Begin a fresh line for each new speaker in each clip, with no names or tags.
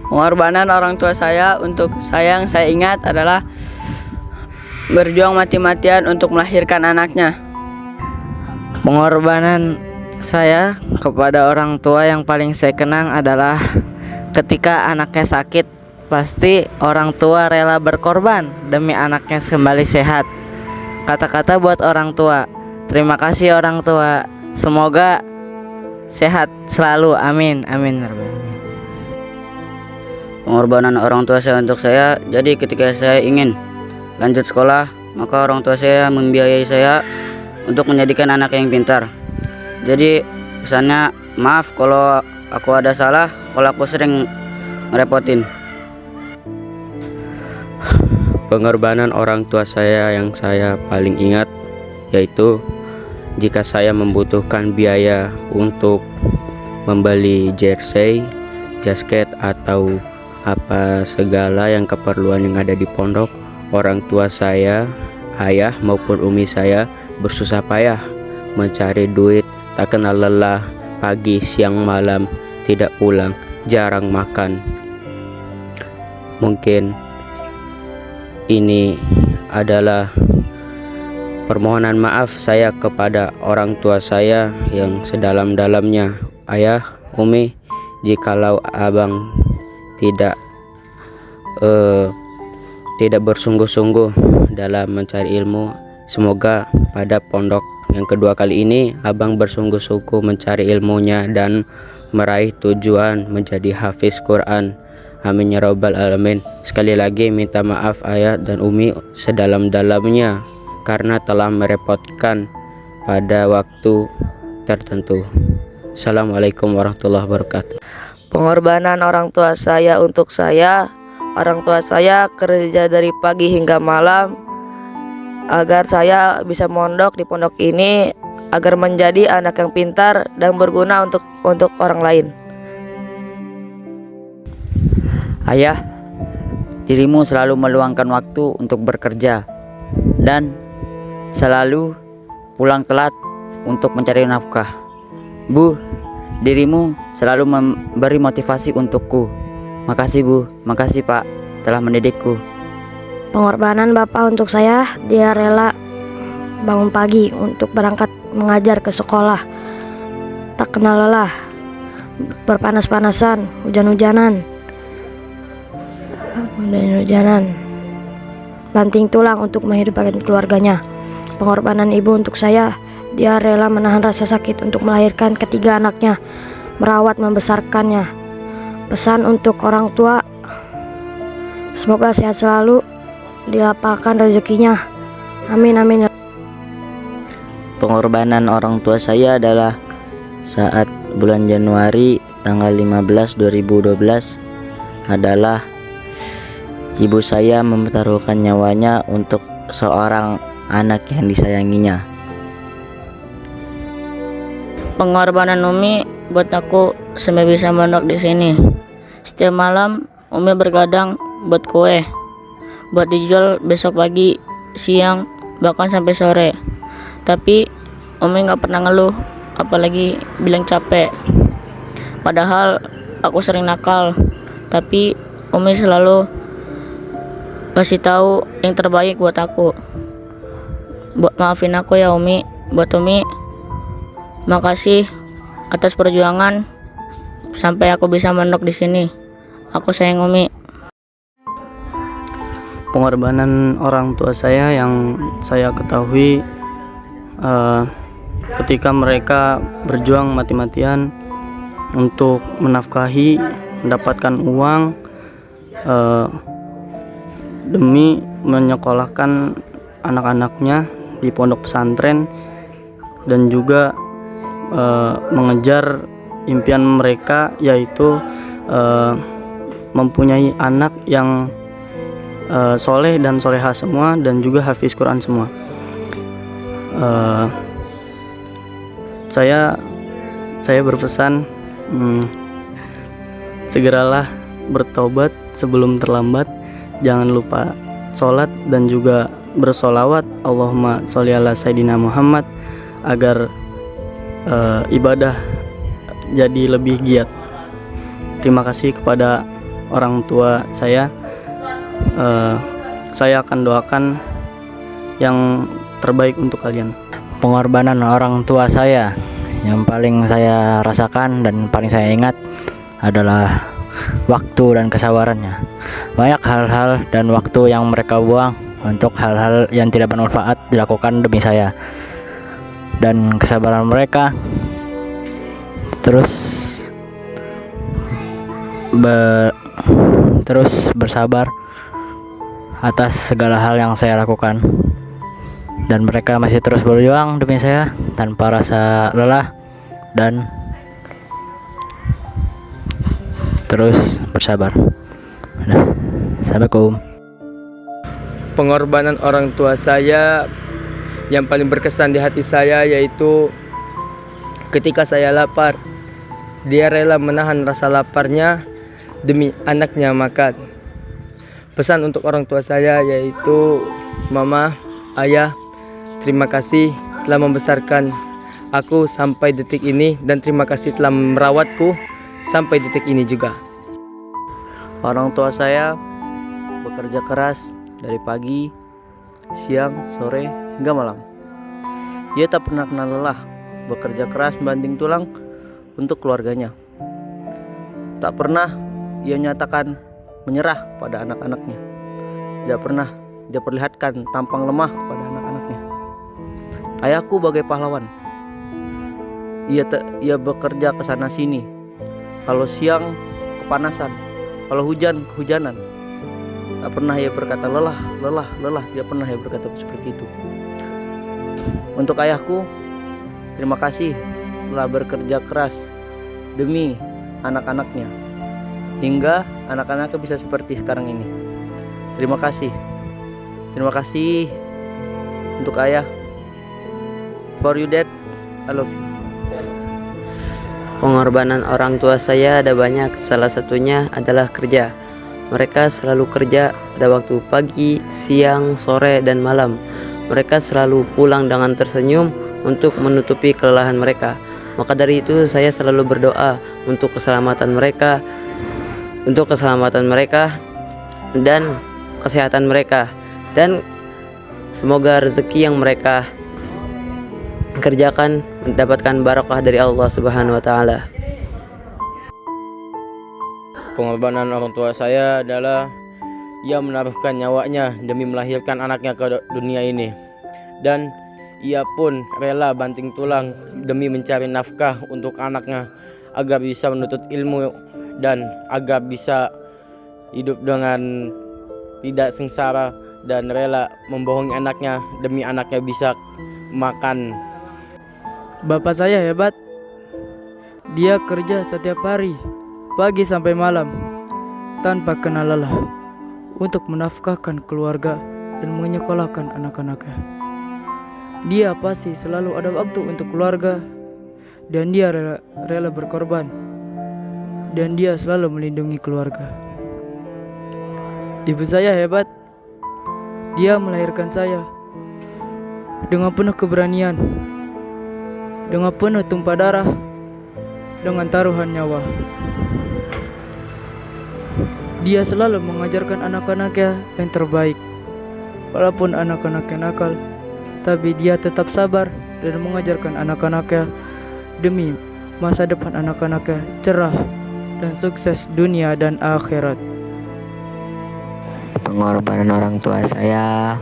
Pengorbanan orang tua saya untuk saya yang saya ingat adalah berjuang mati-matian untuk melahirkan anaknya.
Pengorbanan saya kepada orang tua yang paling saya kenang adalah ketika anaknya sakit, pasti orang tua rela berkorban demi anaknya kembali sehat. Kata-kata buat orang tua, terima kasih orang tua, semoga sehat selalu, amin, amin.
Pengorbanan orang tua saya untuk saya, jadi ketika saya ingin lanjut sekolah, maka orang tua saya membiayai saya untuk menjadikan anak yang pintar. Jadi pesannya, maaf kalau aku ada salah, kalau aku sering merepotin.
Pengorbanan orang tua saya yang saya paling ingat yaitu jika saya membutuhkan biaya untuk membeli jersey, jasket atau apa segala yang keperluan yang ada di pondok, orang tua saya, ayah maupun umi saya bersusah payah mencari duit, tak kenal lelah, pagi, siang, malam, tidak pulang, jarang makan. Mungkin ini adalah permohonan maaf saya kepada orang tua saya yang sedalam-dalamnya. Ayah, umi, jikalau abang tidak bersungguh-sungguh dalam mencari ilmu, semoga pada pondok yang kedua kali ini abang bersungguh-sungguh mencari ilmunya dan meraih tujuan menjadi hafiz Quran. Amin ya rabbal alamin. Sekali lagi minta maaf ayah dan umi sedalam-dalamnya karena telah merepotkan pada waktu tertentu. Assalamualaikum warahmatullahi wabarakatuh.
Pengorbanan orang tua saya untuk saya, orang tua saya kerja dari pagi hingga malam agar saya bisa mondok di pondok ini, agar menjadi anak yang pintar dan berguna untuk orang lain.
Ayah, dirimu selalu meluangkan waktu untuk bekerja dan selalu pulang telat untuk mencari nafkah. Bu, dirimu selalu memberi motivasi untukku. Makasih Bu, makasih Pak telah mendidikku.
Pengorbanan Bapak untuk saya, dia rela bangun pagi untuk berangkat mengajar ke sekolah. Tak kenal lelah, berpanas-panasan, hujan-hujanan, banting tulang untuk menghidupkan keluarganya. Pengorbanan ibu untuk saya, dia rela menahan rasa sakit untuk melahirkan ketiga anaknya, merawat membesarkannya. Pesan untuk orang tua, semoga sehat selalu, dilapangkan rezekinya. Amin, amin.
Pengorbanan orang tua saya adalah saat bulan Januari tanggal 15 2012 adalah ibu saya mempertaruhkan nyawanya untuk seorang anak yang disayanginya.
Pengorbanan Umi buat aku sampai bisa mondok di sini. Setiap malam Umi bergadang buat kue, buat dijual besok pagi, siang, bahkan sampai sore. Tapi Umi nggak pernah ngeluh, apalagi bilang capek. Padahal aku sering nakal, tapi Umi selalu kasih tahu yang terbaik buat aku. Maafin aku ya Umi. Buat Umi, makasih atas perjuangan sampai aku bisa mondok di sini. Aku sayang Umi.
Pengorbanan orang tua saya yang saya ketahui ketika mereka berjuang mati-matian untuk menafkahi, mendapatkan uang demi menyekolahkan anak-anaknya di pondok pesantren dan juga mengejar impian mereka, yaitu mempunyai anak yang soleh dan soleha semua dan juga hafiz Quran semua. Saya berpesan, segeralah bertobat sebelum terlambat. Jangan lupa sholat dan juga bersolawat Allahumma sholli ala Sayyidina Muhammad agar ibadah jadi lebih giat. Terima kasih kepada orang tua saya akan doakan yang terbaik untuk kalian.
Pengorbanan orang tua saya yang paling saya rasakan dan paling saya ingat adalah waktu dan kesabarannya. Banyak hal-hal dan waktu yang mereka buang untuk hal-hal yang tidak bermanfaat dilakukan demi saya, dan kesabaran mereka terus bersabar atas segala hal yang saya lakukan, dan mereka masih terus berjuang demi saya tanpa rasa lelah dan terus bersabar. Assalamualaikum.
Pengorbanan orang tua saya yang paling berkesan di hati saya yaitu ketika saya lapar, dia rela menahan rasa laparnya demi anaknya makan. Pesan untuk orang tua saya yaitu, Mama, Ayah, terima kasih telah membesarkan aku sampai detik ini, dan terima kasih telah merawatku sampai detik ini juga.
Orang tua saya bekerja keras dari pagi, siang, sore, hingga malam. Ia tak pernah kenal lelah, bekerja keras membanting tulang untuk keluarganya. Tak pernah ia menyatakan menyerah pada anak-anaknya. Tidak pernah dia perlihatkan tampang lemah pada anak-anaknya. Ayahku bagai pahlawan. Ia bekerja ke sana sini. Kalau siang kepanasan, kalau hujan kehujanan. Tak pernah ia berkata lelah. Tidak pernah ia berkata seperti itu. Untuk ayahku, terima kasih telah bekerja keras demi anak-anaknya, hingga anak-anaknya bisa seperti sekarang ini. Terima kasih untuk ayah. For you dad, I love you.
Pengorbanan orang tua saya ada banyak, salah satunya adalah kerja. Mereka selalu kerja pada waktu pagi, siang, sore, dan malam. Mereka selalu pulang dengan tersenyum untuk menutupi kelelahan mereka. Maka dari itu saya selalu berdoa untuk keselamatan mereka, dan kesehatan mereka, dan semoga rezeki yang mereka kerjakan mendapatkan barakah dari Allah Subhanahu wa taala.
Pengorbanan orang tua saya adalah ia menaruhkan nyawanya demi melahirkan anaknya ke dunia ini, dan ia pun rela banting tulang demi mencari nafkah untuk anaknya agar bisa menuntut ilmu dan agar bisa hidup dengan tidak sengsara, dan rela membohongi anaknya demi anaknya bisa makan.
Bapak saya hebat. Dia kerja setiap hari, pagi sampai malam, tanpa kenal lelah, untuk menafkahkan keluarga dan menyekolahkan anak-anaknya. Dia pasti selalu ada waktu untuk keluarga, dan dia rela berkorban, dan dia selalu melindungi keluarga. Ibu saya hebat. Dia melahirkan saya dengan penuh keberanian, dengan penuh tumpah darah, dengan taruhan nyawa. Dia selalu mengajarkan anak-anaknya yang terbaik. Walaupun anak-anaknya nakal, tapi dia tetap sabar dan mengajarkan anak-anaknya demi masa depan anak-anaknya cerah dan sukses dunia dan akhirat.
Pengorbanan orang tua saya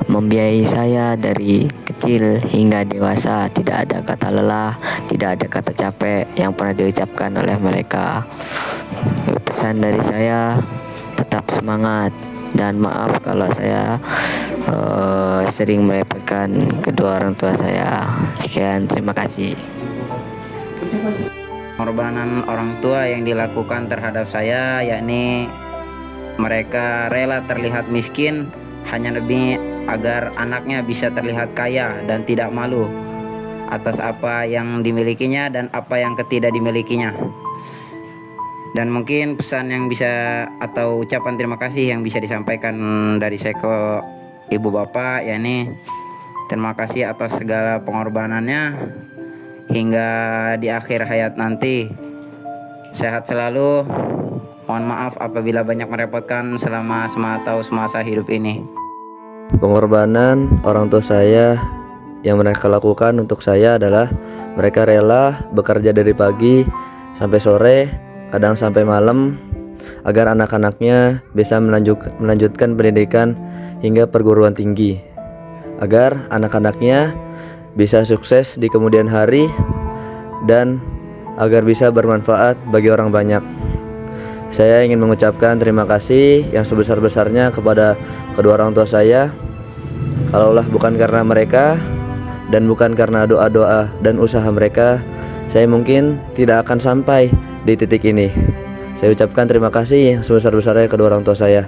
membiayai saya dari kecil hingga dewasa. Tidak ada kata lelah, tidak ada kata capek yang pernah diucapkan oleh mereka. Pesan dari saya, tetap semangat, dan maaf kalau saya sering merepotkan kedua orang tua saya. Sekian, terima kasih.
Pengorbanan orang tua yang dilakukan terhadap saya, yakni mereka rela terlihat miskin hanya demi agar anaknya bisa terlihat kaya dan tidak malu atas apa yang dimilikinya dan apa yang tidak dimilikinya. Dan mungkin pesan yang bisa atau ucapan terima kasih yang bisa disampaikan dari saya ke ibu bapak, yakni terima kasih atas segala pengorbanannya hingga di akhir hayat nanti. Sehat selalu,
Mohon maaf apabila banyak merepotkan selama semasa hidup ini.
Pengorbanan orang tua saya yang mereka lakukan untuk saya adalah mereka rela bekerja dari pagi sampai sore, kadang sampai malam, agar anak-anaknya bisa melanjutkan pendidikan hingga perguruan tinggi, agar anak-anaknya bisa sukses di kemudian hari dan agar bisa bermanfaat bagi orang banyak. Saya ingin mengucapkan terima kasih yang sebesar-besarnya kepada kedua orang tua saya. Kalaulah bukan karena mereka dan bukan karena doa-doa dan usaha mereka, saya mungkin tidak akan sampai di titik ini. Saya ucapkan terima kasih yang sebesar-besarnya kedua orang tua saya.